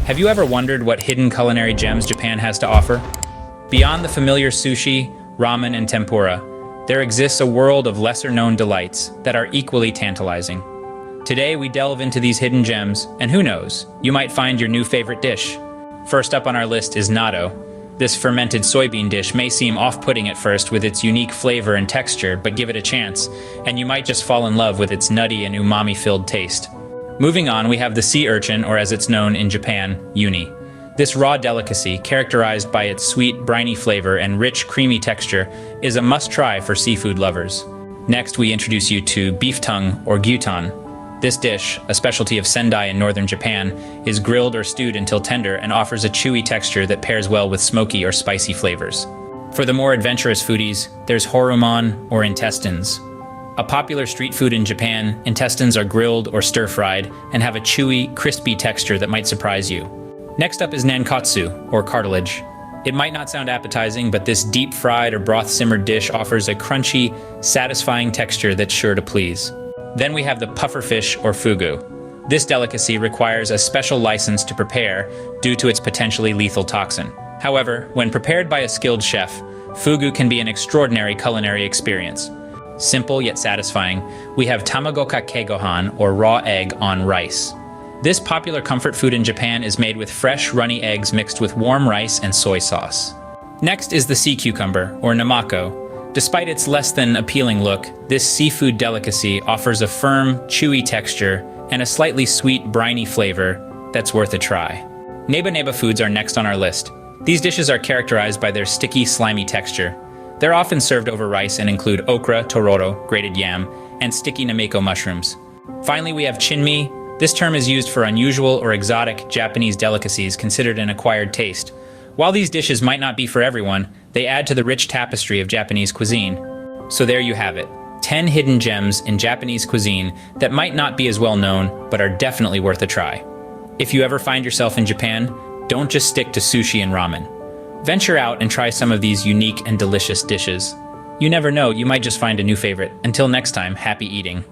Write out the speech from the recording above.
Have you ever wondered what hidden culinary gems Japan has to offer? Beyond the familiar sushi, ramen, and tempura, there exists a world of lesser-known delights that are equally tantalizing. Today, we delve into these hidden gems, and who knows, you might find your new favorite dish. First up on our list is natto. This fermented soybean dish may seem off-putting at first with its unique flavor and texture, but give it a chance, and you might just fall in love with its nutty and umami-filled taste. Moving on, we have the sea urchin, or as it's known in Japan, uni. This raw delicacy, characterized by its sweet, briny flavor and rich, creamy texture, is a must-try for seafood lovers. Next, we introduce you to beef tongue, or gyutan. This dish, a specialty of Sendai in northern Japan, is grilled or stewed until tender and offers a chewy texture that pairs well with smoky or spicy flavors. For the more adventurous foodies, there's horuman, or intestines. A popular street food in Japan, intestines are grilled or stir-fried and have a chewy, crispy texture that might surprise you. Next up is nankatsu, or cartilage. It might not sound appetizing, but this deep-fried or broth-simmered dish offers a crunchy, satisfying texture that's sure to please. Then we have the pufferfish, or fugu. This delicacy requires a special license to prepare due to its potentially lethal toxin. However, when prepared by a skilled chef, fugu can be an extraordinary culinary experience. Simple yet satisfying, we have tamago kake gohan, or raw egg on rice. This popular comfort food in Japan is made with fresh, runny eggs mixed with warm rice and soy sauce. Next is the sea cucumber, or namako. Despite its less than appealing look, this seafood delicacy offers a firm, chewy texture and a slightly sweet, briny flavor that's worth a try. Neba foods are next on our list. These dishes are characterized by their sticky, slimy texture. They're often served over rice and include okra, tororo, grated yam, and sticky nameko mushrooms. Finally, we have chinmi. This term is used for unusual or exotic Japanese delicacies considered an acquired taste. While these dishes might not be for everyone, they add to the rich tapestry of Japanese cuisine. So there you have it, 10 hidden gems in Japanese cuisine that might not be as well known, but are definitely worth a try. If you ever find yourself in Japan, don't just stick to sushi and ramen. Venture out and try some of these unique and delicious dishes. You never know, you might just find a new favorite. Until next time, happy eating.